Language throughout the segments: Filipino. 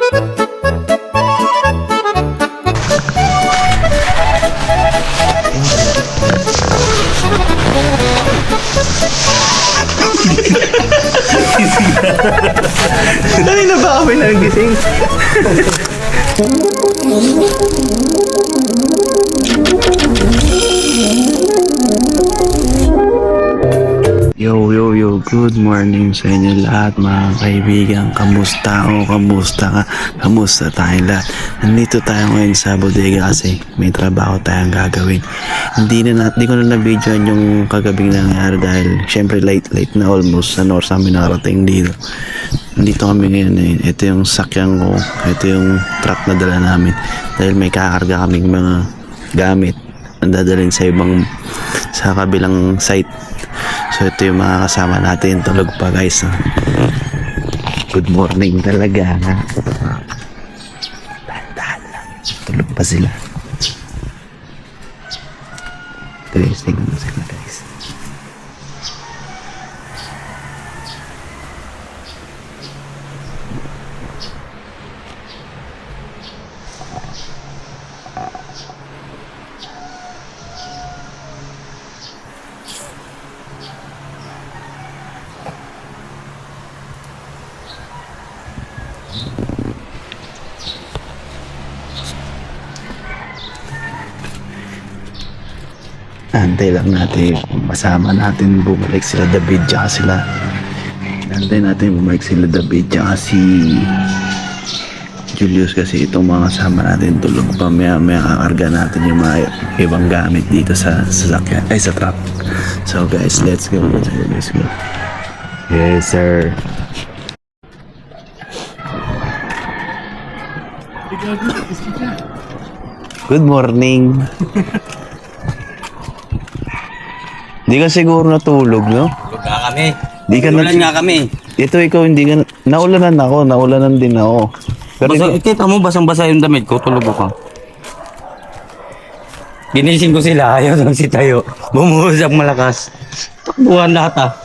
Kanina ba kami nagising? Yo, good morning sa inyo lahat mga kaibigan. Kamusta o kamusta ka? Kamusta tayong lahat? Nandito tayo ngayon sa bodega kasi may trabaho tayong gagawin. Hindi ko na na-videoan yung kagabing nangyari dahil syempre late na almost ano oras kami nakarating dito. Nandito kami ngayon eh. Ito yung sakyan ko. Ito yung truck na dala namin dahil may kakarga kaming mga gamit ang dadalhin sa kabilang site. So ito yung mga kasama natin. Tulog pa guys. Good morning talaga. Dahan-dahan lang. Tulog pa sila. Guys, tingnan mo sila guys. Antay lang natin, masama natin bumalik sila David tsaka sila. Antay natin bumalik sila David tsaka si Julius kasi itong mga kasama natin tulog pa. Maya kakarga natin yung mga ibang gamit dito sa sasakyan, sa truck. So guys, let's go. Yes sir. Good morning. Di ka siguro natulog, no? Tulog nga kami. Di ka Ulan nga kami. Ito ikaw hindi ka naulanan ako, naulanan din ako. Pero Kita mo basang-basa yung damit ko, tulog ako. Ginising ko sila, ayaw lang si Tayo. Bumuhusap malakas. Takbuhan lahat ah.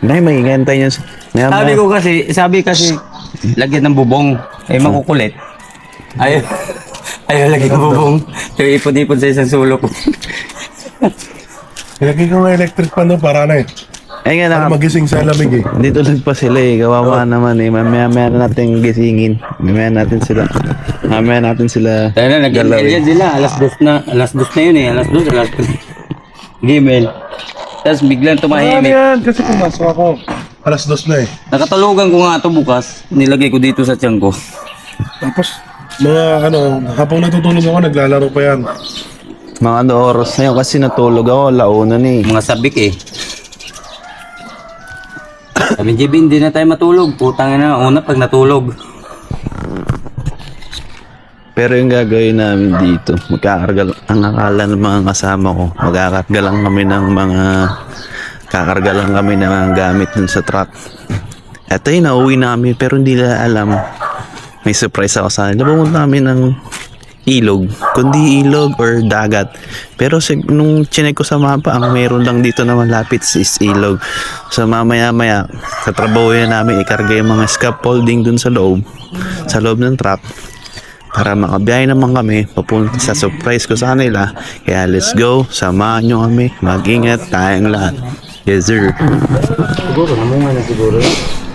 Nay, maingantay niya. Sabi kasi, lagyan ng bubong. Makukulit. Ayaw lagyan ng bubong. So ipon-ipon sa isang sulok. Ilagay ko nga electric pan no, para na eh. Ay nga Para magising sa lamig eh. dito lang pa sila eh. Kawawa naman eh. Mamaya na natin gisingin. Mamaya natin sila. Tayo na, nag-ganyan sila. Alas 2 na yun eh. Alas 2. Gmail. Tapos biglang Ano tumahimik. yan? Kasi pumasok ako. Alas 2 na eh. Nakatulugan ko nga ito bukas. Nilagay ko dito sa tiyan ko. Tapos, habang natutulog ako, naglalaro pa yan. Mga oras na yun kasi natulog ako. Launan eh. Mga sabik eh. Sabi JB, hindi na tayo matulog. Putang na, una pag natulog. Pero yung gagawin namin dito, ang akala ng mga kasama ko, magkakarga lang kami ng mga gamit dun sa truck. Eto yun, nauwi namin pero hindi nila alam. May surprise ako sa kanila. Pumunta namin ng ilog, kundi ilog or dagat. Pero nung chinek ko sa mapa, ang meron lang dito na malapit is ilog. So mamaya sa trabaho yan namin ikarga yung mga scaffolding dun sa loob ng truck para makabiyahe naman kami papunta sa surprise ko sa kanila. Kaya let's go, samahan nyo kami, mag-ingat tayong lahat. Yes sir. Siguro, namunga na siguro.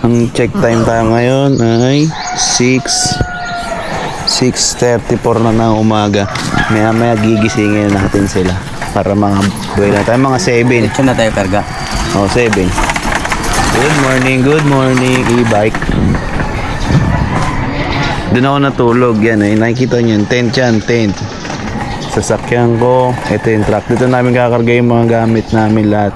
Ang check time tayo ngayon ay 6:34 na ng umaga. Maya gigisingin natin sila para mga buhay na tayo, mga 7. Ito na tayo karga. 7. Good morning e-bike. Doon ako natulog yan eh. Nakikita nyo yung tent yan, tent. Sasakyan ko, ito yung truck. Dito namin kakarga yung mga gamit namin lahat.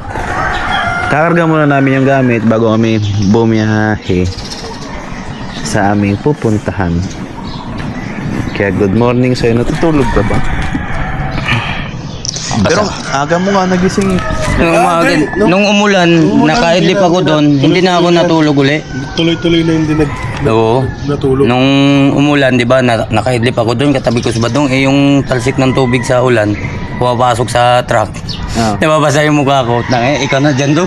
Kakarga muna namin yung gamit bago kami bumiyahe sa aming pupuntahan. Kaya good morning sa'yo. Natutulog ka ba? Pero aga mo nga nagising. Nung umulan, nakaidlip ako doon, hindi na ako natulog uli. Tuloy-tuloy na hindi Oo. natulog. Nung umulan, di ba, nakaidlip ako doon, katabi ko sa badong, yung talsik ng tubig sa ulan, pumapasok sa truck. Oh. Nababasa yung mukha ko. Ikaw na dyan do.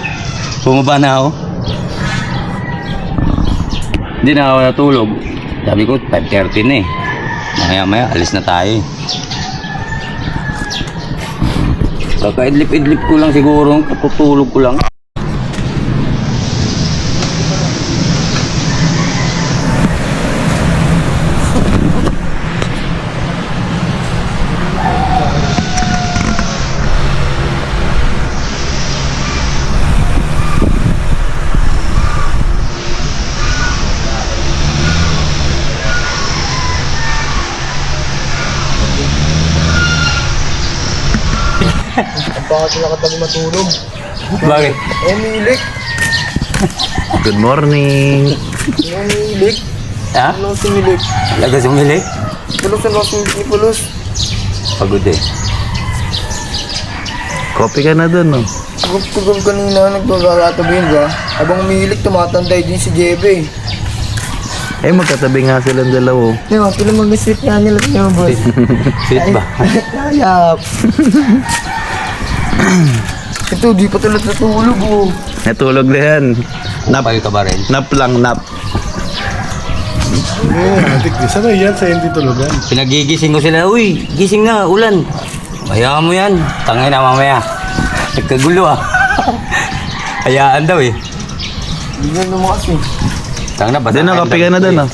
Bumaba na ako. Hindi na ako natulog. Sabi ko, 5:30 na eh. Maya-maya, alis na tayo eh. Kakaidlip-idlip ko lang siguro, katutulog ko lang. Ang pangat sila katabi matulog. Bakit? Umilik. Good morning. Umilik. Ha? Ano sumilik? Laga sumili? Pulos na sumilik ni Pulos. Pagod eh. Kopi ka na dun, no? Tugog kanina nagpagkakatabihin ka. Habang umilik, tumatanday din si Jebe. Eh, magkatabi nga silang dalawa. Di ba, pila mag-sweet nga nila kayo, boy. Sweet ba? Kayap. Ito, di pa tulad natulog, oh. Natulog na yan. Nap, Pagod ka ba rin? nap lang, nap. Adik, di sanay yan sa hindi tulugan. Pinagigising ko sila, uy, gising na, ulan. Hayaan mo yan. Tangay na mamaya. Nagkagulo ah. Hayaan daw eh. Hindi na lumakas, eh. Tang na, basta Doon, nakapi ka na dun, no?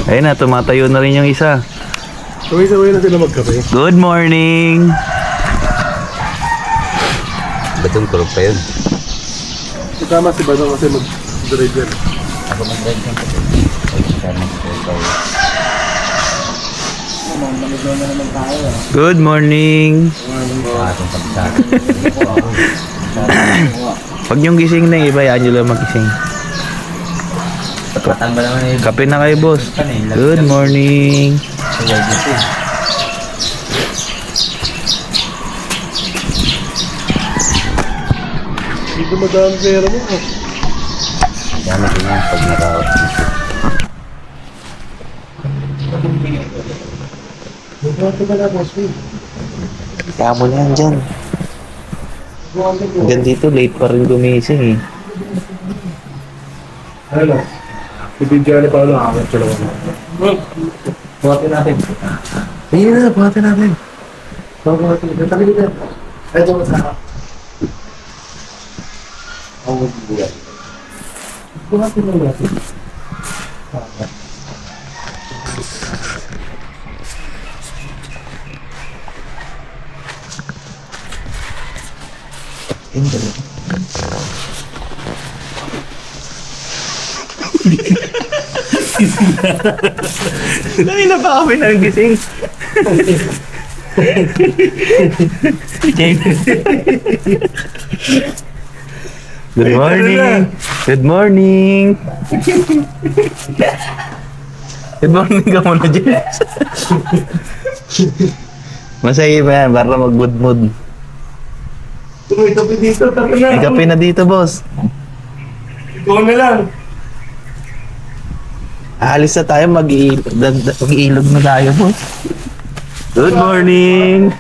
Ayun na, tumatayo na rin yung isa. Sabay-sabay na sila magkape. Good morning! Batong kurog pa yun. Kasama si Badong kasi mag-drive yan. Ako mag-drive ka pa. Good morning! Pag yung gising na iba, yan nyo lang magising. Patan ba naman eh? Kape na kayo, boss. Good morning! Dito madami pera mo. Dami ko nga pag nakawat. Magkakato ka na, boss. Kaya mo na yan dyan. Hanggang dito, late pa rin gumising eh. Ano? Ibigyan pa ano, amat sila ko. Buhatin natin. Ayun na, buhatin natin. Buhatin natin. Tabi dito. Ito mo sa ang magbubuhay. Buhatin na natin. Nangina pa kami nang gising. Good morning. Good morning. Good morning ka muna, Jess. Masaya ba yan? Para mag-good mood. May kape dito, tabi na. May kape na dito, boss. Ikaw na lang. Aalis na tayo, mag-iilog na tayo, boss. Good morning!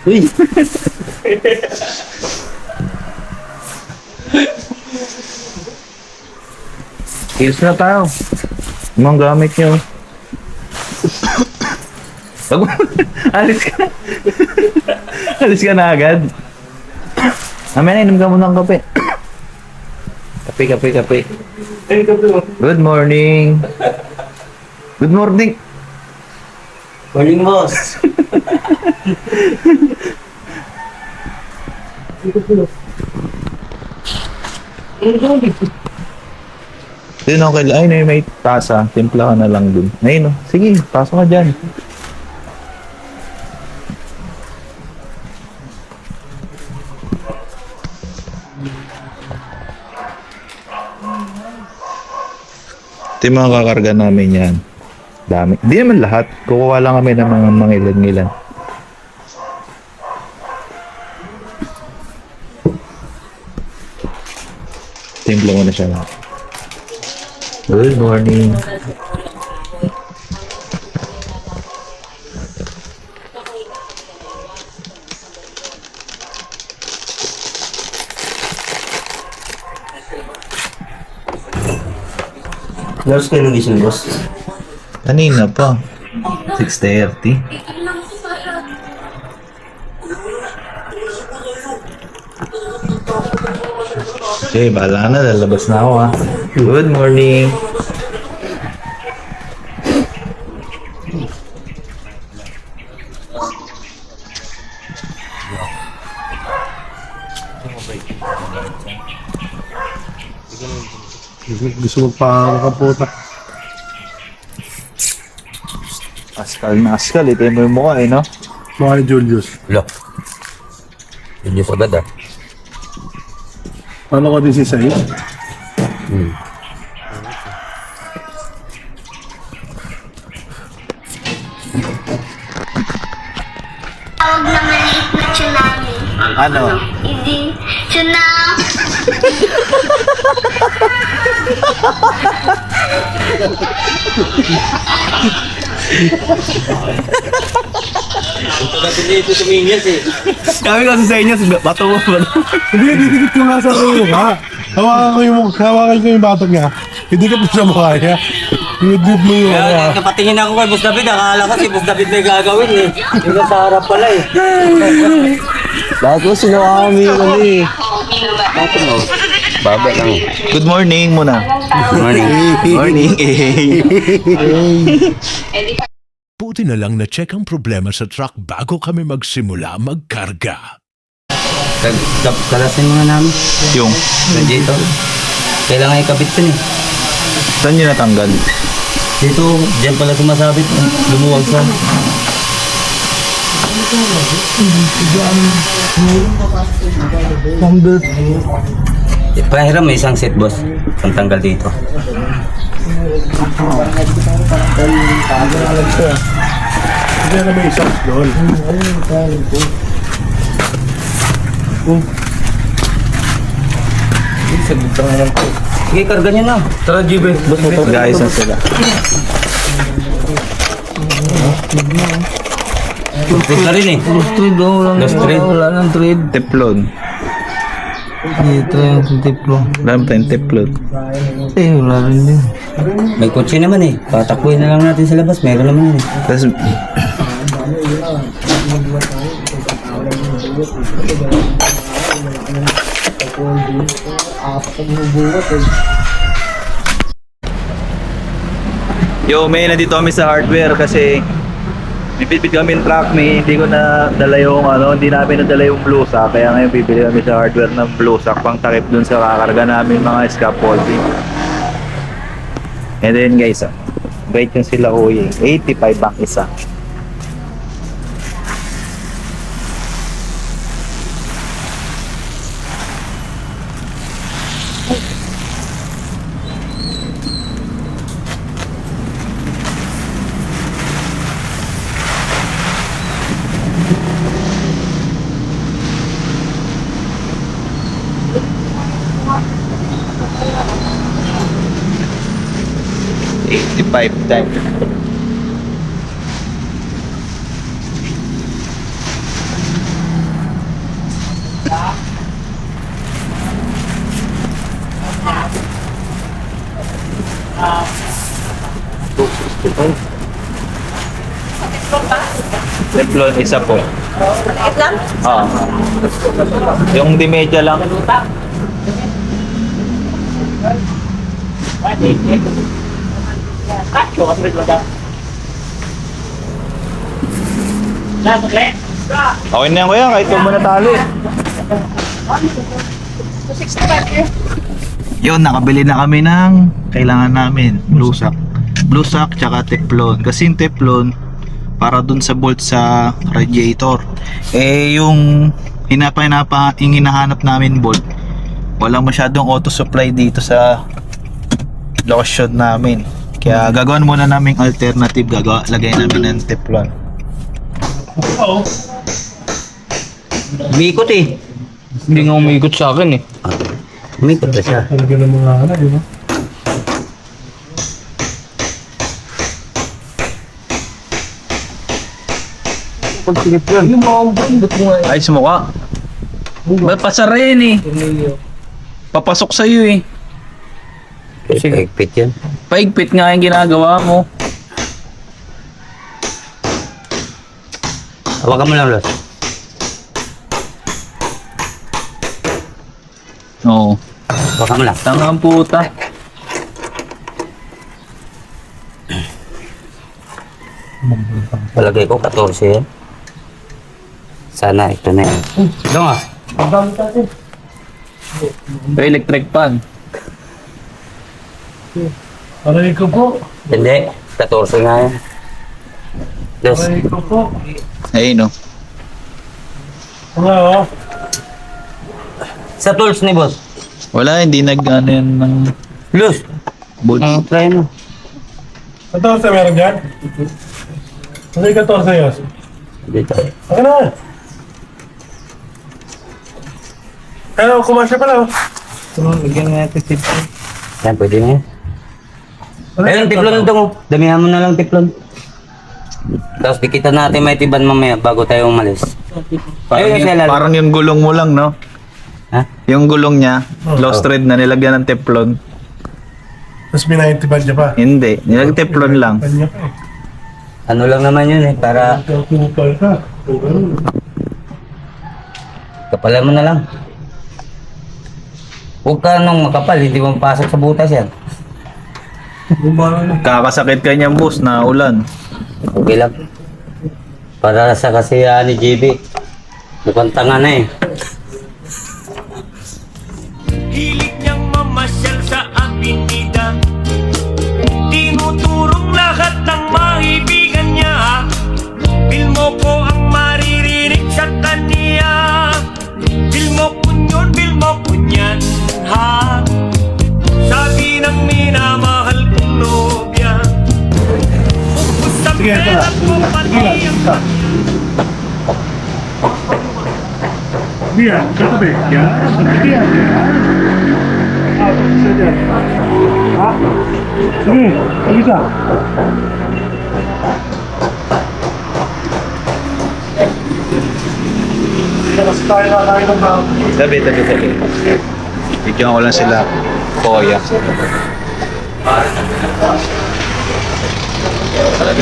Uy! Heels na tayo. Mga gamit nyo. Alis ka na. Alis ka na agad. Mamaya na, inom ka muna ng kape. Kape. Ay, kape mo. Good morning. Good morning. Morning, boss. Dun okay. Ay, may tasa. Timpla ka na lang dun. Ayun, no. Sige, pasok ka dyan. Ito yung mga kakarga namin yan. Dami. Hindi naman lahat. Kukuha lang kami ng mga mangilan-ngilan. Timpla mo na siya na. Good morning. Nurse kayo nung gising, boss. Kanina pa. 6:30. Okay, bahala na. Lalabas na ako ha. Good morning. Gusto magpakaputa. Askal na askal. Ito mo yung mukha eh, no? Mga ni Julius. Wala. Yun yung agad ah. Ano ko din si Said? Tawag na maliit na tsunami. Ano? Hindi. Tsunami. Ito natin dito tuminyas eh. Kami kasi sa inyo, bato mo ba? Hindi, didikit ko nga sa mukha. Hawakan ko yung batok niya. Didikit mo sa mukha niya. Didikit mo yung mukha. Kaya napatingin ako kay Boss David, akala ko si Boss David may gagawin eh. Yung nasa harap pala eh. Bakit ko sinawa kami yung ano eh? Bakit mo? Baba lang. Good morning muna. Good morning. Morning eh. Buti na lang na-check ang problema sa truck bago kami magsimula magkarga. Kalasin mga namin. Yung, Dito. Kailangan ikabit yun eh. saan nyo natanggal? Dito, dyan pala sumasabit. Lumuwag sa. Pahiram may isang set, boss. Ang tanggal dito. Hindi na may isang doon. Sige, karga nyo na. Tara, GB. Boss, motor. Guys, saan sila? Trade na rin eh. Last trade. Wala nang trade. Teplon. Dito yung tiplo. Wala mo tayong teplon. Wala rin din. May kotse naman eh. Patakbuhin na lang natin sa labas. Meron naman yun eh. Tapos, yo, may nandito kami sa hardware kasi may bitbit kami yung truck, hindi ko na dala yung hindi namin nadala yung blue sack, kaya ngayon bibili kami sa hardware ng blue sack pang takip dun sa kakarga namin mga scaffolding. And then guys, bait yung sila kuya, 85 ang isa. $85 times. Teflon isa po. Lang? Oo. Yung di media lang. Okay na yan kuya, kahit huwag mo na tali. Yun, nakabili na kami ng kailangan namin, blue sack. Blue sack tsaka teflon. Kasi yung teflon, para dun sa bolt sa radiator. Eh, yung hinahanap namin bolt, walang masyadong auto supply dito sa location namin. Kaya gagawin muna namin alternative, lagay namin ng teflon. Umikot eh. Hindi nga umikot sa akin eh. Umikot na siya. Talaga ng mga di ba? Ay, sumuka. Ba't pasarayin eh? Papasok sa'yo eh. Sige. Higpit yan. Paigpit nga yung ginagawa mo. Hawakan mo lang, Los. Oo. Hawakan mo lang. Tanga ang puta. Palagay ko 14 yan. Sana ito na yan. Ito nga. May electric fan. Aray ko po. Hindi. 14 nga yan. Los. Aray ko po. Ayun, no. Ano, oh? Sa tools ni boss. Wala, hindi nag-ano yan ng Los. boots. Try mo. 14 meron dyan? Aray 14 yun. Dito. Ano na? Pero kumasya pala, oh. Lagyan natin si Yan, pwede na yan. Ayun, tiplon ito mo. Damihan mo na lang tiplon. Tapos dikitan natin may tiban mamaya bago tayo umalis. Ayun, kasi lalo. Parang yung gulong mo lang, no? Ha? Yung gulong niya, lost thread na nilagyan ng teflon. Tapos binayintiban niya pa. Hindi, nilag teflon lang. Kanya pa eh. Ano lang naman yun eh, para Kupal ka. kapalan mo na lang. Huwag ka nung makapal, hindi mo pasok sa butas yan. Kakasakit ka niyang boss na ulan. Okay lang. Para sa kasiyahan ni JB. Mukhang tanga na eh. Hilig niyang mamasyal sa avenida. Tinuturong lahat ng maibigan niya. Bil mo ko ang maririnig sa kanya. Bil mo ko yun, bil mo ko yan, ha? Sabi ng minamahal kong nobya. Upos sa Sige, ito pera na. ko pati ang Biya, katabi. Yan. Biya. Ah, isa dyan. Ha? Sige, isa. Kasi tayo na tayo ng mga... Tabi. Bigyan ko lang sila Koya.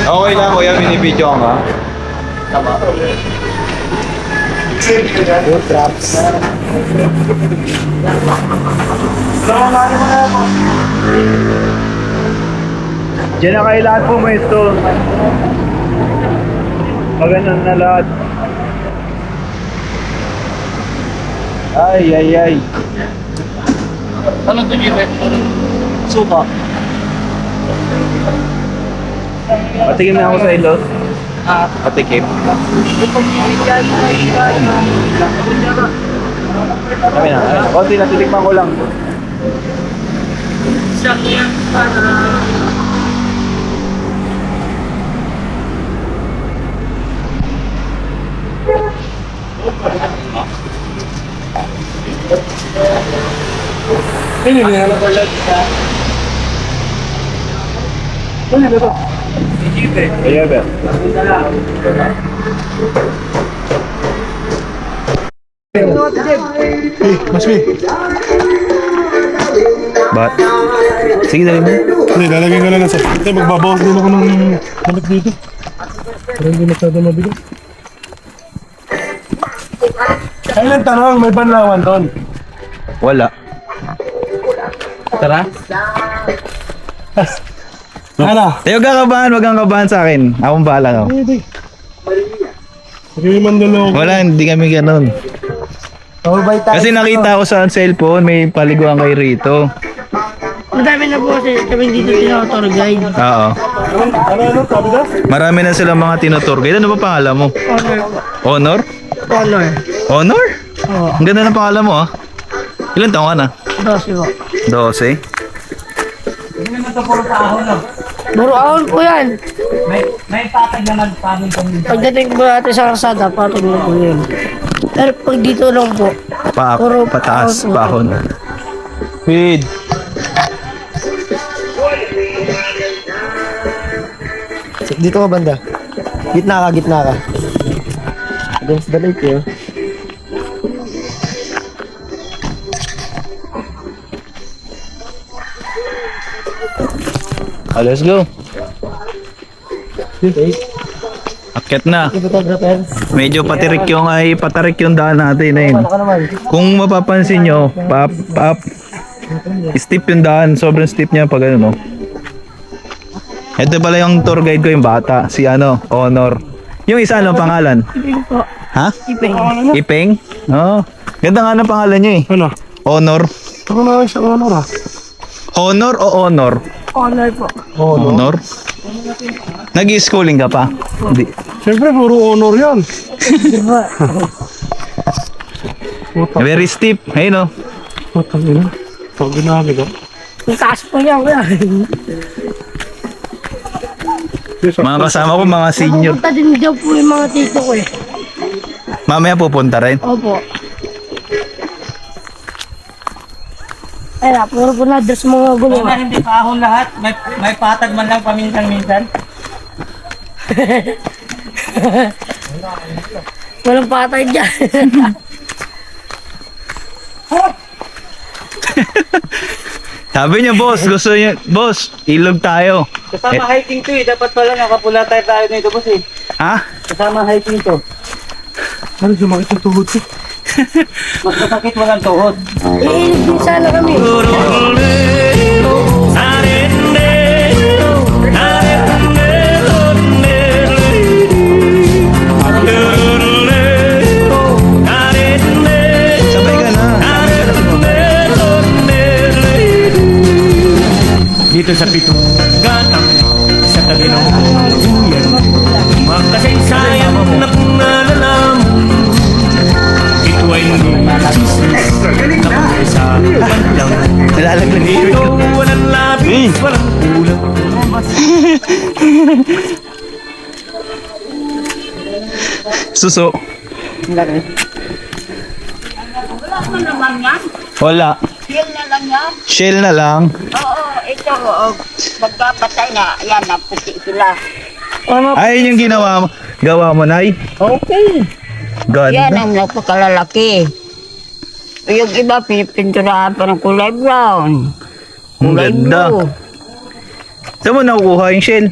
Okay lang, Kuya. Binibidyo ko nga. Diyan na kayo lahat po, maestro. Maganon na lahat. Ay. Ano ito, Jipe? Suka. Patikim na ako sa ilos. Patikim. Kami na. Konti na, titikman ko lang. Ini na ko yan. Ano ba ito? Ayan ba? Mas me. But, sige, dali mo. Hindi, lalagay ko lang sa... Hindi, magbabawas din ako ng damit dito. Pero hindi masyado mabigat. Ay, lang tanong, may banlawan doon. Wala. Tara. Ano? Tayo kakabahan, wag kang kabahan sa akin. Akong bahala ko. Hindi. Sige, mandalo ko. Wala, hindi kami ganun. Kasi nakita ko sa cellphone, may paliguan kay Rito. Madami na po kasi kami dito tinotour guide. Oo. Ano, sabi na? Marami na silang mga tinutur guide. Ano ba pangalan mo? Honor. Honor? Honor. Honor? Oo. Ang ganda ng pangalan mo, ah. Ilan taon ka na? 12 po. 12? Puro ahon po yan. May patag naman pangin kami. Pagdating po natin sa karsada, patag na po yun. Pero pag dito lang po, puro Pataas, ahon po. pahon. Feed. Dito ka banda. Gitna ka. Against the lake, eh. Let's go. Akyat na. Medyo patarik yung daan natin eh. Kung mapapansin nyo, steep yung daan. Sobrang steep niya pag ano, no? Ito pala yung tour guide ko, yung bata. Si Honor. Yung isa, ano pangalan? Ha? Ipeng? Oo. Ganda nga ng pangalan niya eh. Ano? Honor. Ako na lang siya honor ah. Honor o honor? Honor po. Honor? Nag-i-schooling ka pa? Hindi. Siyempre, puro honor yan. Very steep. Ayun o. Matang ina. Pag ginagawa. Ang taas po yan. Mga kasama ko, mga senior. Pupunta din daw po yung mga tito ko eh. Mamaya pupunta rin. Opo. Ay na, puro po na dress mga gulo. Hindi pa ahon lahat. May patag man lang paminsan-minsan. Walang patay dyan. Sabi niya, boss, gusto niya, boss, ilog tayo. Kasama hiking to eh. Dapat pala nakapula tayo nito boss eh. Ha? Kasama hiking to. Ano sumakit yung tuhod ko? Mas masakit walang tuhod. Iilig din sana kami. Sabay ka na. Dito sa pitong gatang sa tabi ng buyan, makasaysayan na kung nalalaman. Ito ay chismis na sa bandang. Nalalaglag Dito walang labis, walang kulang. Suso. Wala. Yun na lang yan. Shell na lang. Oo, ito. Magpapatay na. Yan, puti sila. Ay, yung gawa mo, Nay. Okay. Yan Ganda. ang napakalalaki. Yung iba, pinipinturahan pa ng kulay brown. Ang Kulay ganda. blue. Saan mo nakukuha yung shell?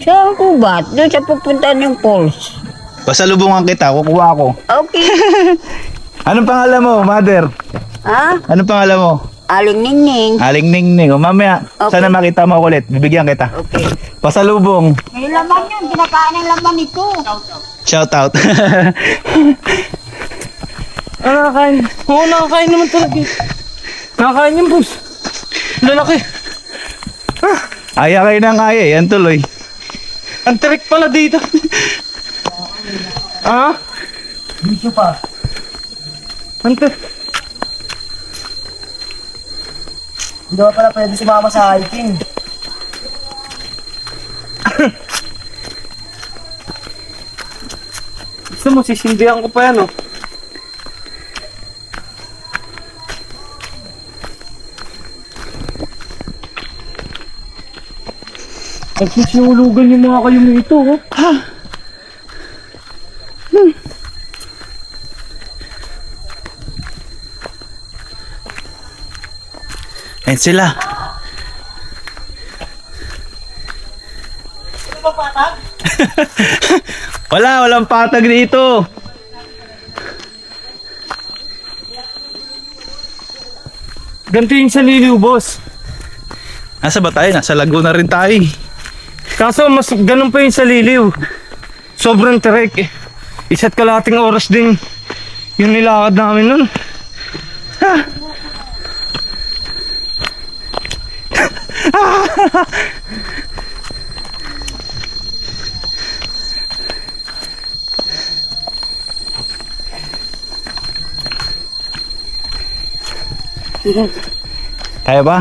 Sa kubat, doon sa pupunta ng falls. Pasalubungan kita, kukuha ko. Okay. Anong pangalan mo, mother? Ha? Anong pangalan mo? Aling ningning. Aling Ningning. O mamaya, Okay. sana makita mo ako ulit. Bibigyan kita. Okay. Pasalubong. May laman yun. Kinakain ng laman ito. Shout out. Nakakain. Oo, nakakain naman talaga. Nakakain yung boss. Lalaki. Aya kayo ng aya. Yan tuloy. Ang trick pala dito. Ah? Dito pa. Ang trick. Hindi ka pala pwede sumama sa hiking. Gusto mo, sisindihan ko pa yan, oh. Nagsisinulugan yung mga kayo ito, oh. Ayan sila. Walang patag dito. Ganito yung sa liliw, boss. Nasa ba tayo? Nasa Laguna rin tayo. Kaso mas ganun pa yung sa liliw. Sobrang trek. Isa't kalating oras din yung nilakad namin nun. Kaya ba?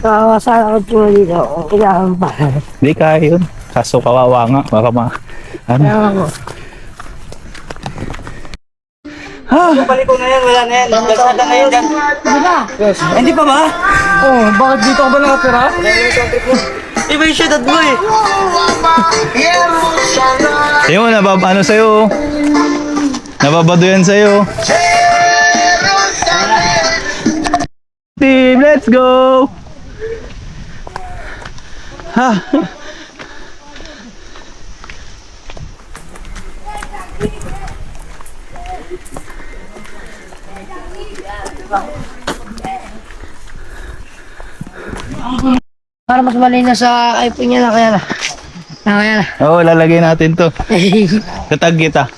Nakakasala ko po dito. Kailangan pa. Hindi kaya yun. Kaso kawawa nga. Baka ano? Kailangan ko. Balik ko na yan, wala na yan. Kalsada na yun dyan. Hindi pa ba? Oh, bakit dito ka ba nakatira? Iba yung syudad mo eh. Yung ano sa'yo? Nababado yan sa'yo. let's go! Ha! Para mas malina sa iPhone niya na kaya na. Kaya na. Oo, lalagay natin to. Katag kita.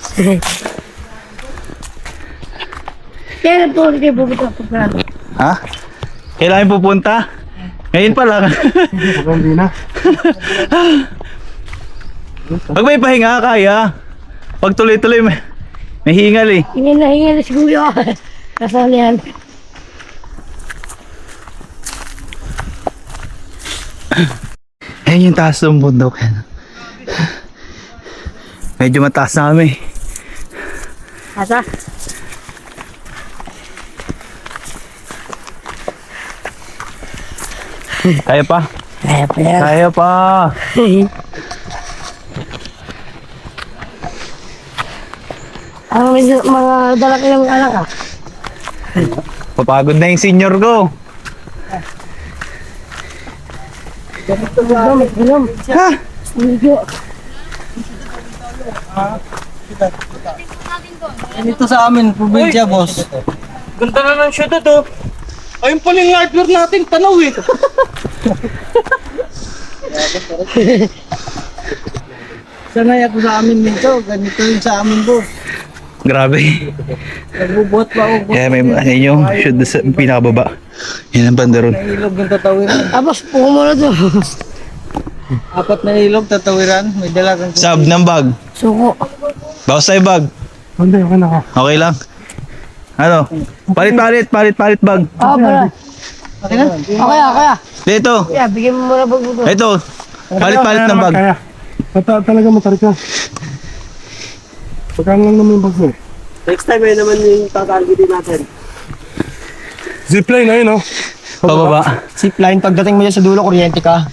Kaya na po, hindi kayo pupunta po pala. Ha? Kailangan pupunta? Ngayon pa lang. Hindi na. Pag may pahinga, kaya. Pag tuloy-tuloy, may hingal eh. Hingin na si Kuya. Kasali yan. Ayun yung taas ng bundok. Medyo mataas na kami. Asa? Kaya pa? Kaya pa yan. Kaya pa. Ang mga dala ka ng anak ah. Papagod na yung senior ko. Ilom. Ha? Medyo. Dito sa amin, probinsya, boss. Ganda na ng shoot ito. Ayun pala yung hardware natin, tanaw eh. Sanay ako sa amin nito, ganito yung sa amin, boss. Grabe. Nagbubuhat pa ako. Kaya may ayun yung shoot sa pinakababa. Yan ang bandaron. Ilog ng tatawiran. Abas, puko mo na to. 4 na ilog, tatawiran. May dalagang Sab ng bag. Suko. Bawas tayo bag. Hindi, okay na ako. Okay lang. Ano? Palit bag. Ah, pala. Okay na? Okay. Dito. Kaya, bigyan mo muna pag ito. Ito. Palit Kaya ng naman, bag. Kaya. Talaga matarik na. Pagkaan lang naman yung bag mo eh. Next time ay naman yung tatargetin natin. Zipline na yun, oh. Pababa. Zipline, pagdating mo dyan sa dulo, kuryente ka.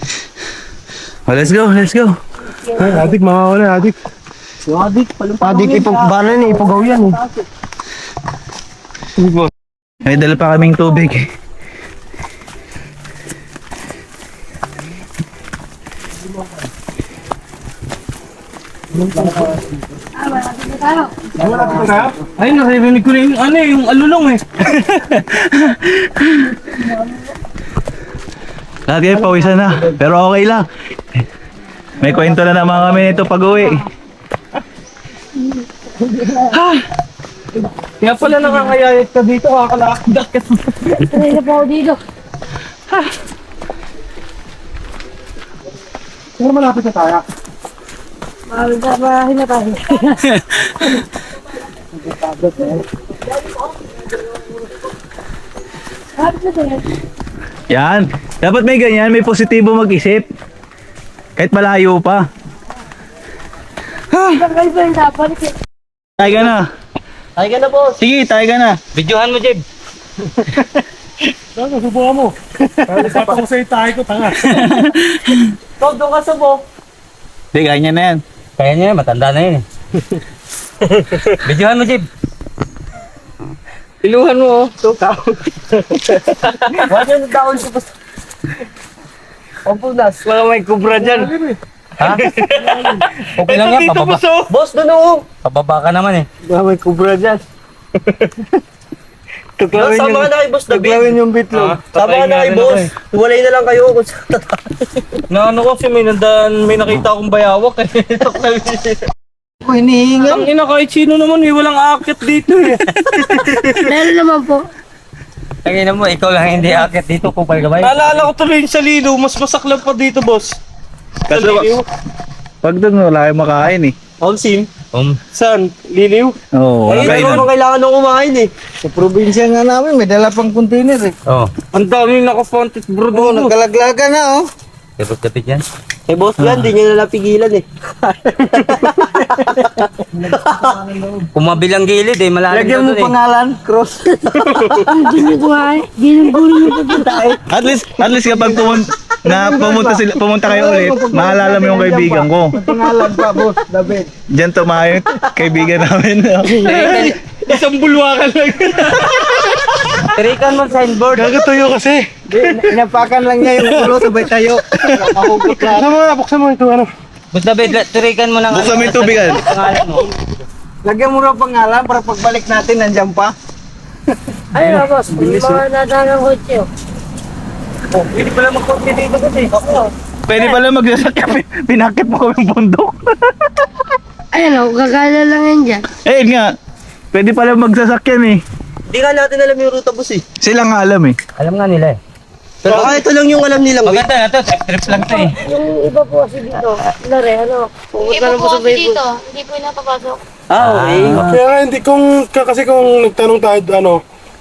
Oh, let's go. Ay, adik, makakawala, adik. Adik, ipagbanan eh, ipagaw yan eh. May dala pa kaming tubig. Ay, naririnig ko na yung ano eh, yung alulong eh. Lahat kayo pawisan na. Pero okay lang. May kwento na naman kami nito pag-uwi. Kaya pala nakakayayat ka dito, kakalakdak ka. Sanay na po ako dito. Pero malapit na tayo. Maraming na tayo. Yan. Dapat may ganyan. May positibo mag-isip. Kahit malayo pa. Ibang kayo ba yung dapat? Tayo ka na. Ay ka na, boss. Sige, tayo ka na. Videohan mo, Jeb. Saan, subukan mo. Sabi ko sa'yo, tayo ko, tanga. Tog, doon ka sa bo. Hindi, ganyan na yan. Kaya niya, matanda na yun eh. Videohan mo, Jib. Iluhan mo, oh. Tukaw. Wala yung daon sa basta. Pampunas, wala may kubra dyan. Ha? Okay lang yan, pababa. Boss, doon oh. Pababa ka naman eh. Wala may kubra dyan. Tuklawin sama ka na kay boss, tuklawin yung bitlog. Sama ka na kay boss. Walay na lang kayo kung saan. Na ano kasi may nakita akong bayawak eh. Ako hinihingal. Ang ina kahit sino naman eh, walang akit dito eh. Meron naman po. Tangina mo, ikaw lang hindi akit dito, kupal ka ba? Naalala ko tuloy yung sa Lilo, mas masaklap pa dito boss. Kaso, pag doon wala kayong makain eh. Onsim? Saan? Liliw? Oo, walang kainan. Kailangan nung kumain eh. Sa probinsya nga namin, may dala pang container eh. Oo. Ang daming naka-fonted bro doon. Nagkalaglaga na oh. Kapit-kapit yan. Eh boss yan, di nyo na napigilan eh. Kung mabilang gilid eh, malalim Lagyan na mo doon eh. pangalan, cross. Hindi nyo kumain. Ginang-gulo nyo pa dito. At least kapag pumunta kayo ulit, maalala mo yung kaibigan ko. Pangalan pa boss, David. Diyan tumayo yung kaibigan namin. Isang bulwakan lang. Tirikan mo signboard. Gagatuyo kasi. Inapakan lang niya yung ulo, sabay tayo. Nakahugot lang. Buksan mo ito, ano. Basta bet, turikan mo ng Buksan mo yung tubigan. pangalan mo. Lagyan mo na pangalan para pagbalik natin, nandiyan pa. Ayun na, boss. May mga nadagang kotse. Oh, hindi pala mag-konti dito kasi. Pwede pala magsasakyan. Pinakit mo kami bundok. Ayun o, gagala lang yan dyan. Eh nga. Pwede pala magsasakyan eh. Hindi nga natin alam yung ruta, boss eh. Sila nga alam eh. Alam nga nila eh. Pero ito lang yung alam nilang way. Maganda na to, trip lang to eh. Yung iba po kasi dito, lare, pupunta lang po sa Bible. Hindi po napapasok. Okay. Kaya nga hindi kasi kung nagtanong tayo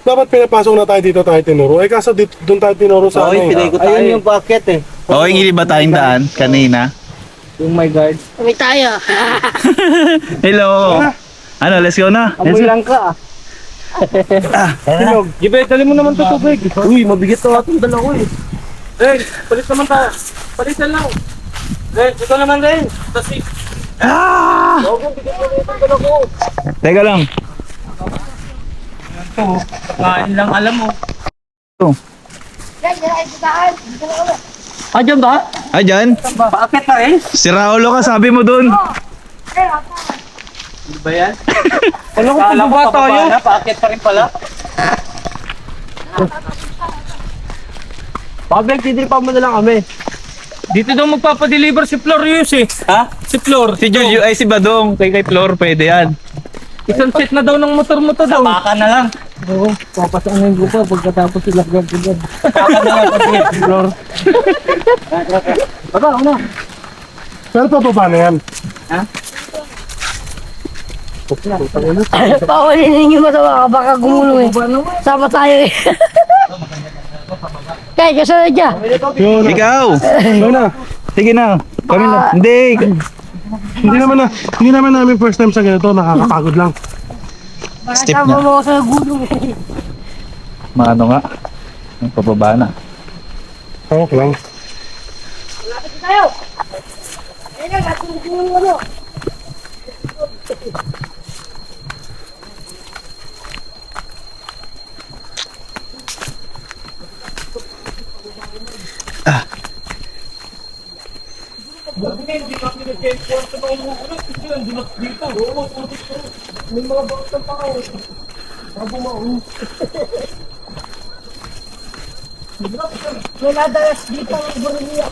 dapat pinapasok na tayo dito tayo tinuro. Eh kaso dito doon tayo tinuro sa Okay, ano. pinay ko tayo. Ayun yung packet eh. Okay, hindi ba tayong daan kanina? Yung my guard. Kami tayo. Hello. Ano, let's go na. Let's Amoy go. lang ka ah. Gibe, dali mo naman ito tubig. Uy, mabigat to atong dala ko eh. Ren, palit naman tayo. Palitan lang. Ren, ito naman Ren. Kasi, Teka lang. kain lang alam mo. Ah, dyan ba? Ah, dyan. Paakit pa rin? Si Raulo ka, sabi mo dun. Ba yan? Ano kung Kala ko pababa tayo? na, paakit pa rin pala. Pabel, tidripan mo na lang kami. Dito daw magpapadeliver si Florius eh. Ha? Si Flor. Si Jojo, ay si Badong. Kay Flor, pwede yan. Isang set na daw ng motor mo to daw. Baka na lang. Oo, papasangan ko pa pagkatapos sila gagawin. Baka na lang kasi. Flor. Baba, ano? Pero paano yan? Paulin ninyo matawa ka, baka gumulo eh. Sama tayo eh. Kaya, kasunod dyan. Yun. Ikaw. Yun na. Sige na. Kami na. Hindi. Hindi naman namin first time sa ganito, nakakapagod lang. Step Sama niya. mo ako sa gulong eh. Maano nga. Ang pababa na. Okay lang. Lapit tayo. Ayun na, natulog mo ano. Wala dalas dito ang burniya.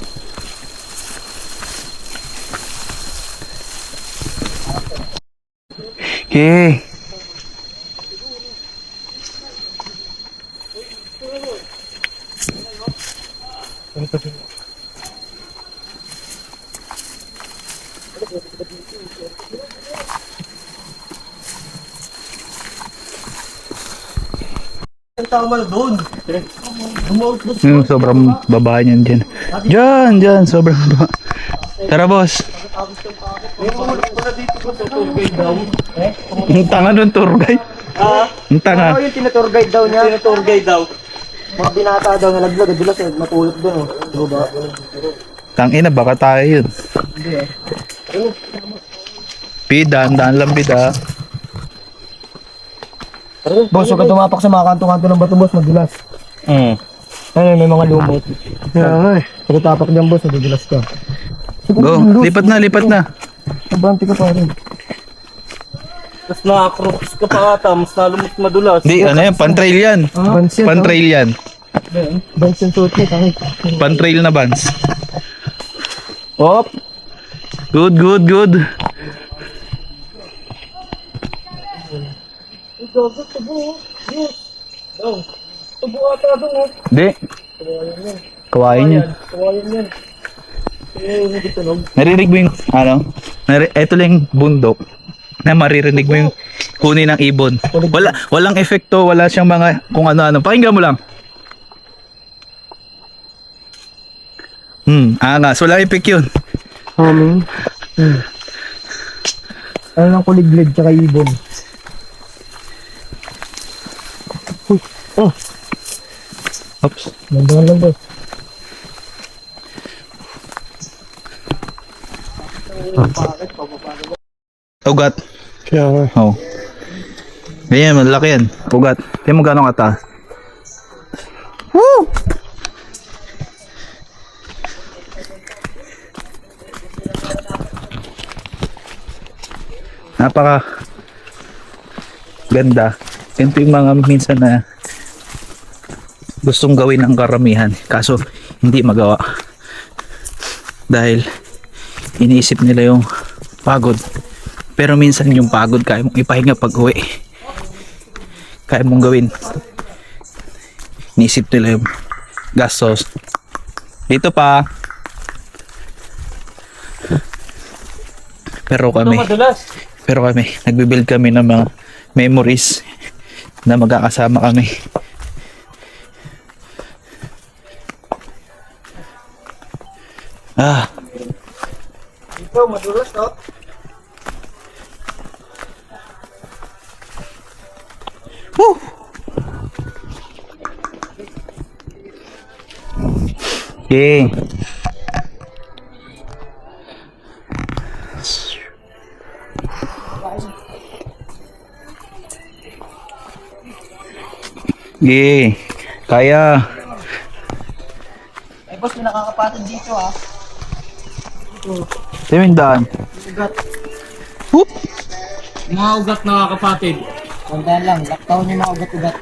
Okay. Tama doon. Sobrang baba niyan dyan. Dyan. Sobrang baba. Tara, boss. Ang tanga nun, tour guide. Ang tanga. Ano yung tinatur guide daw niya? Tinatur guide daw. Mga binata daw na naglag, dulas natulog doon oh. Diba? Tangina, baka tayo yun. Pida, daan lang pida. Boss, huwag ka tumapak sa mga kanto-kanto ng bato, boss, madulas. Ano, may mga lumot. Kaya nga eh. Huwag ka tapak dyan, boss, madulas ka. Go, lipat na. Nabanti ka pa rin. Tapos nakakrops ka pa ata, mas lalo mas madulas. Di, ano yan, pan-trail yan. Bans yan, Pan-trail yan. Bans yung suot niya, tangik. Pan-trail na bans. Op. Good. Tubo ata doon oh. Di. Kawain yan. Narinig mo yung, eto lang yung bundok na maririnig mo yung huni ng ibon. Walang efekto, wala siyang mga kung ano-ano. Pakinggan mo lang. Angas. Walang effect yun. Ano ng kuliglig tsaka ibon. Oops. Nandangan lang, boss. Ugat. Kaya nga. Oh. Ganyan, malaki yan. Ugat. Tingnan mo gano'ng kataas. Woo! napaka ganda. Ito yung mga minsan na gustong gawin ng karamihan kaso hindi magawa dahil iniisip nila yung pagod, pero minsan yung pagod kaya mong ipahinga pag uwi, kaya mong gawin. Iniisip nila yung gastos. Dito pa pero kami nagbibuild kami ng mga memories na magkakasama kami. Ito, madulas, no? Woo! Okay. Okay. Kaya. Ay, boss, may nakakapatid dito, ah. Timindaan. Whoop! Mga ugat nakakapatid. Tandaan lang, lockdown yung mga ugat-ugat.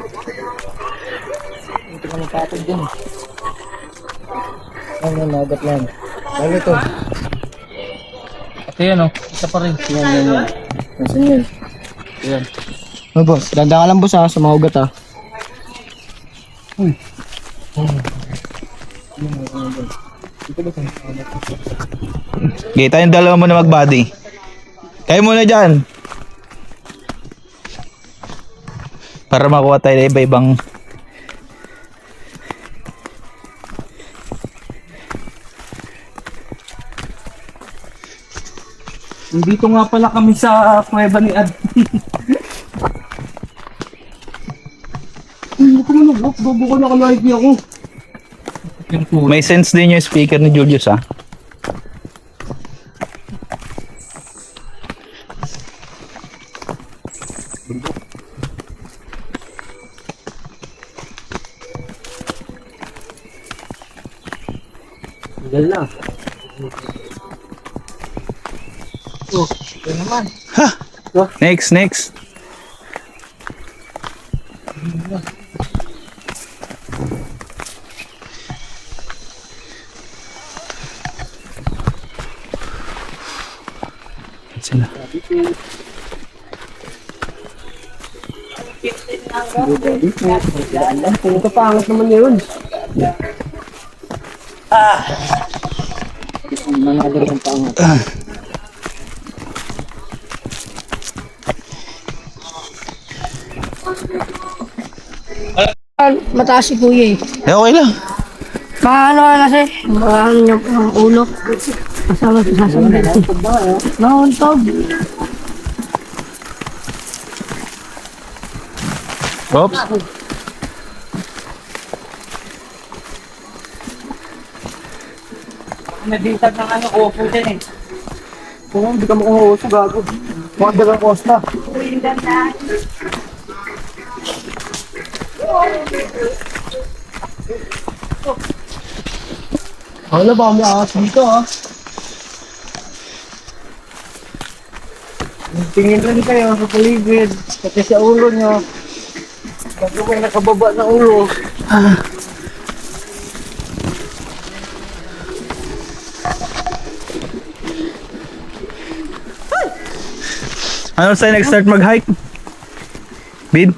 Ito ka napatid din. Ano yung mga ugat yan? Ano ito? Ito yan, oh. Isa pa rin. Yan. Nasaan yun? Yan. Oh, boss. Ganda ka lang, boss, ha, sa mga ugat, ha. Okay, tayong dalawa muna mag-body. Kayo muna dyan. Para makuha tayo ng iba-ibang Dito nga pala kami sa kuweba ni Ad. Hindi ko na nag-off. Bobo ko na ka-live ako. may sense din yung speaker ni Julius, ha. Tagal na. Oh, ito naman. Next. Sila. Ito pangat naman yun. Mga ganyan pangat. Mataas si kuya eh. Okay lang. Paano ka kasi? Maano niya po ang ulo. Kasama sa sasabihin. Nauntog. Oops. Nabintag ng ano, upo din eh. Kung hindi ka makuha gago. Mga dalang costa. Wala ba kami akas dito, ha? Tingin rin kayo sa paligid, pati sa ulo nyo. Bago may nakababa na ulo. Ano sa'yo nag-start mag-hike? Bid?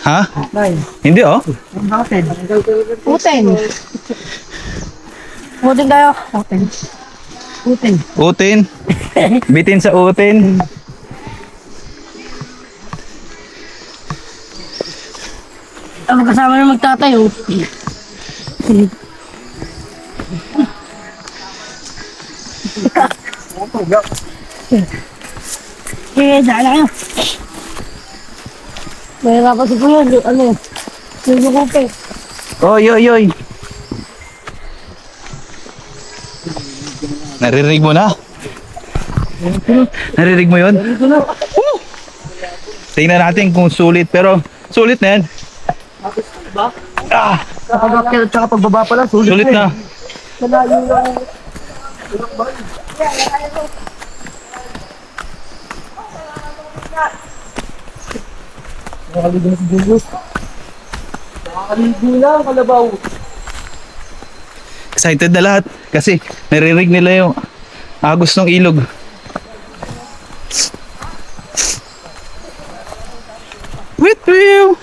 Ha? Hindi, oh. Uten. Uten tayo. Uten. Utin. Bitin sa utin. Ang kasama na magtatayo. Sige, dala kayo. May kapag ko yun, ano, yung kupe. Oy. Naririnig mo na? Naririnig mo yun? Tingnan natin kung sulit, pero sulit na yan. Kapag tsaka pagbaba pa lang, Sulit na. Nakaligo na si Julius. Nakaligo lang, kalabaw. Excited na lahat kasi naririnig nila yung agos ng ilog. With you.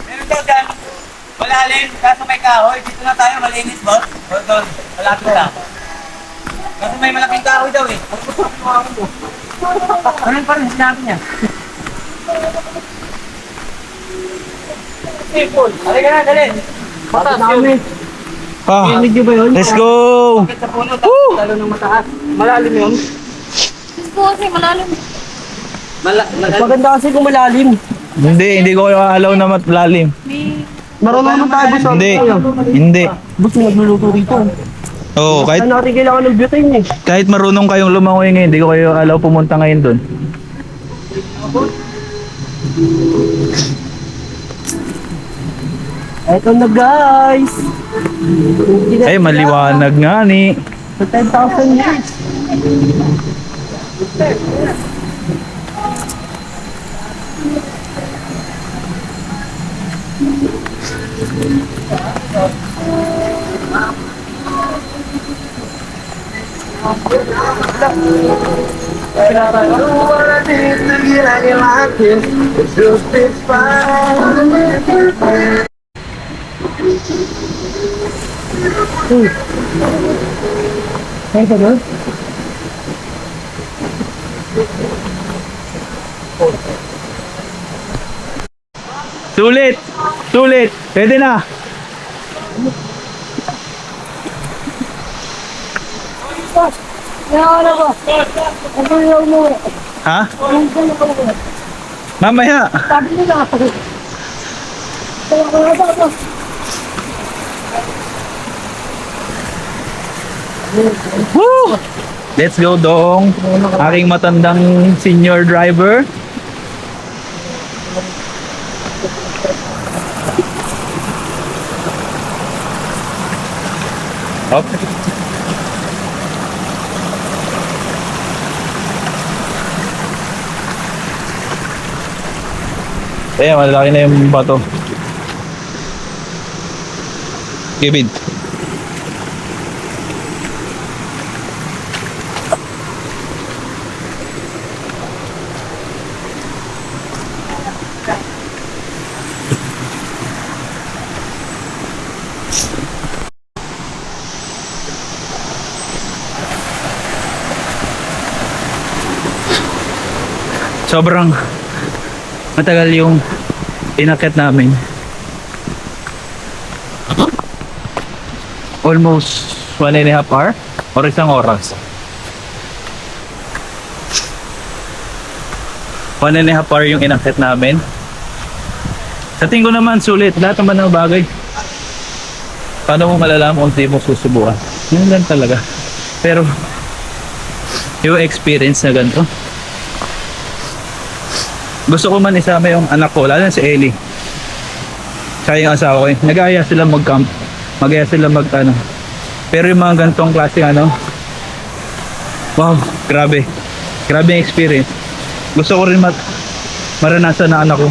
Meron daw dyan, malalim, kaso may kahoy. Dito na tayo, malinis, boss. O doon, malapit lang. Kaso may malaking kahoy daw eh. Ano pa rin, sinabi niya? Halika na, dali. Mataas yun. Ah, Medyo ba yun? let's go. Bakit sa puno, tapos lalo ng mataas. Malalim yun. Kasi malalim. Maganda kasi kung malalim. Hindi ko kayo aalaw na matlalim. Marunong naman tayo, boss. Hindi. Boss, yung nagluluto rito. Oo, Kaya natin kailangan ng butane eh. kahit marunong kayong lumangoy ngayon, hindi ko kayo alaw pumunta ngayon doon. Eto na guys. Ay, maliwanag nga ni. Sa 10,000 years. Kaya ba doon? Sulit! Sulit! Pwede na! Kaya ano ba? Ano yung mo? Ha? Ano yung mo? Mamaya! Sabi nila. Kaya ba? Woo! Let's go, Dong! Aking matandang senior driver. Up. Ayan, malaki na yung bato. Kevin. Sobrang matagal yung inakyat namin. Almost 1.5 hour or isang oras. 1.5 hour yung inakyat namin. Sa tingin ko naman sulit. Lahat naman ng bagay. Paano mo malalaman kung di mo susubukan? Yun lang talaga. Pero yung experience na ganito, gusto ko man isama yung anak ko, lalo na si Ellie. Tsaka yung asawa ko. Nag-aaya sila mag-camp. Mag-aaya sila mag-ano. Pero yung mga ganitong klase wow, grabe. Grabe yung experience. Gusto ko rin maranasan na anak ko.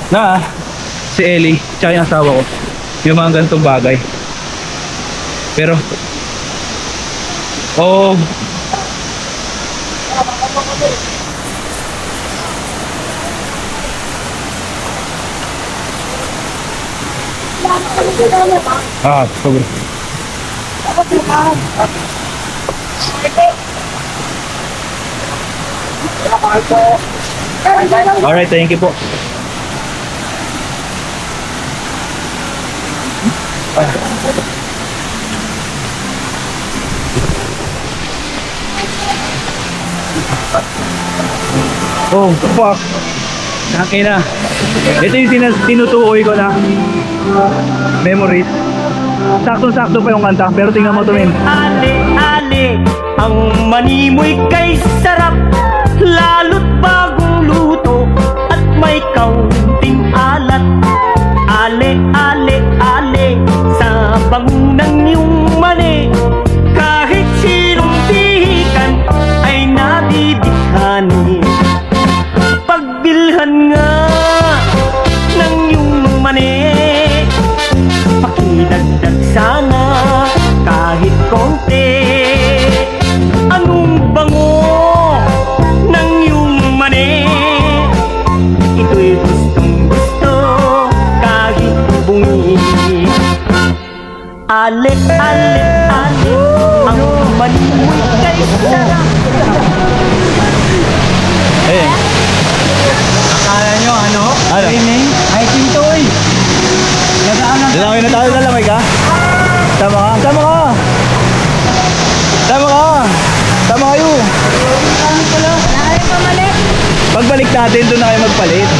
Na, si Ellie, tsaka yung asawa ko. Yung mga ganitong bagay. Pero, sobra. Alright, thank you po. Oh, fuck. Nakina. Ito yung tinutukoy ko na memories. Sakto-sakto pa yung kanta, pero tingnan mo to, men. ale ang manimoy kay sarap, lalo't bagong luto at may kaunting alat. Ale, ale, ale sa bangunang iyong mani, kahit sinong pihikan ay nabibihani. Pagbilhan nga ng iyong mani, pakidagdag sana kahit konti. Anong bango ng iyong mani, ito'y gustong gusto kahit bungi. Ale, ale, ale ang manimoy kay sarap. Eh. Akala nyo ano? Ano? Ay, tintoy. Lalaki na tayo, lalaki ka? Tama ka? Tama ka! Tama ka! Tama kayo! Pagbalik natin, doon na kayo magpalit.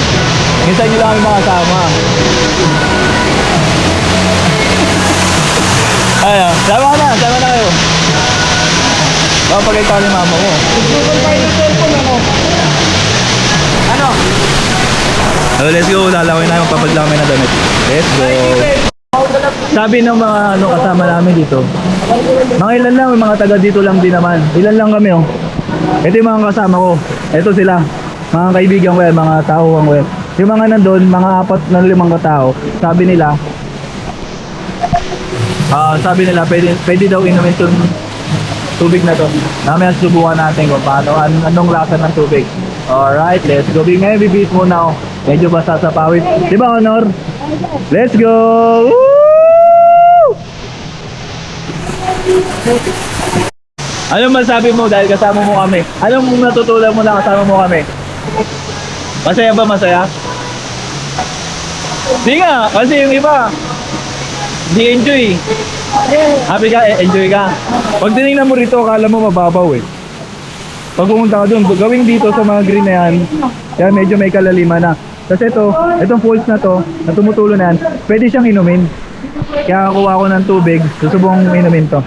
Hintayin nyo lang kami makasama. Ayun, sama ka na, sama na kayo. Kapag ikaw ni mama mo. Ano? So let's go, lalawin na yung papaglamay na damit. Let's go. Sabi ng mga kasama namin dito, mga ilan lang, may mga taga dito lang din naman. Ilan lang kami oh. Ito yung mga kasama ko. Ito sila, mga kaibigan ko yan, mga tao ko yan. Yung mga nandun, mga 4 na 5 katao, sabi nila pwede daw inumin itong tubig na to. Mamaya subukan natin kung paano, anong lasa ng tubig. Alright, let's go. Ngayon bibihis muna ako. Medyo basa sa pawis. Diba, Honor? Let's go! Woo! Anong masabi mo dahil kasama mo kami? Anong natutunan mo na kasama mo kami? Masaya ba, masaya? Di nga, kasi yung iba di enjoy. Happy ka, enjoy ka. Pag tinignan mo rito, akala mo mababaw eh. Pag pumunta ka doon, gawin dito sa mga green na yan, yan medyo may kalaliman na. Kasi itong falls na to, na tumutulo na yan, pwede siyang inumin. Kaya kuha ko ng tubig, susubong inumin to.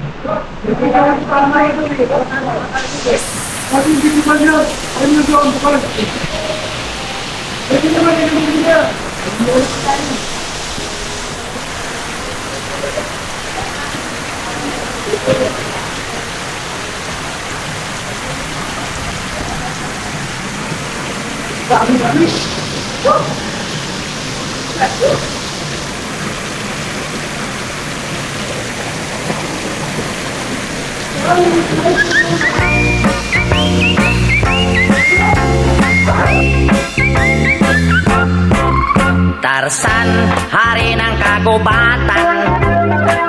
Tarzan, hari ng kagubatan,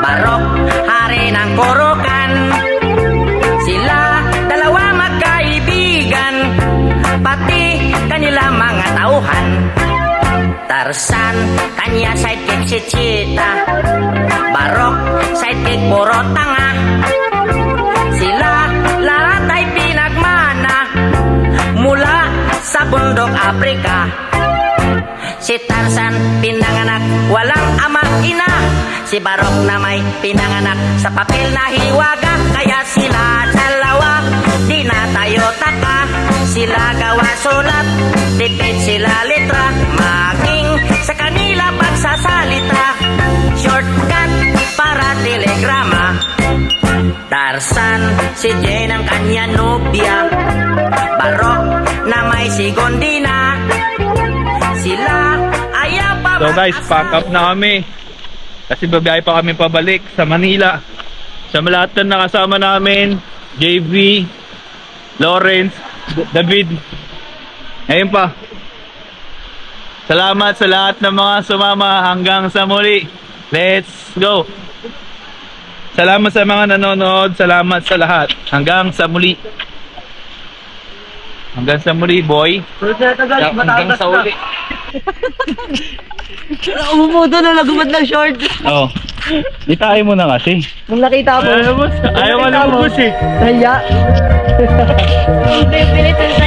Barok, hari ng kurukan. Sila dalawa magkaibigan, pati kanila mga tauhan. Tarzan, kanya sidekick si Cheetah, Barok, sidekick puro tanga. Sila lahat ay pinagmana mula sa bundok Afrika. Si Tarzan pinanganak walang ama ina, si Barok na may pinanganak sa papel na hiwaga. Kaya sila dalawa di na tayo taka, sila gawa sulat, tipid sila litra, maging sa kanila pagsasalita, shortcut para telegrama. Tarzan, si Jane ang kanya nobya, Barok na may sigondina. Sila ayaw pa. So guys, pack up na kami. Kasi babiyahe pa kami pabalik sa Manila. Sa lahat na nakasama namin, JV, Lawrence, David. Ngayon pa. Salamat sa lahat ng mga sumama hanggang sa muli. Let's go. Salamat sa mga nanonood. Salamat sa lahat. Hanggang sa muli. Hanggang sa muli, boy. Hanggang sa uli. Umumuto na nagubad ng short. Oh. Itain mo na kasi. Nung nakita ko. Ayaw mo na ubus eh. Kaya. Pinitin sa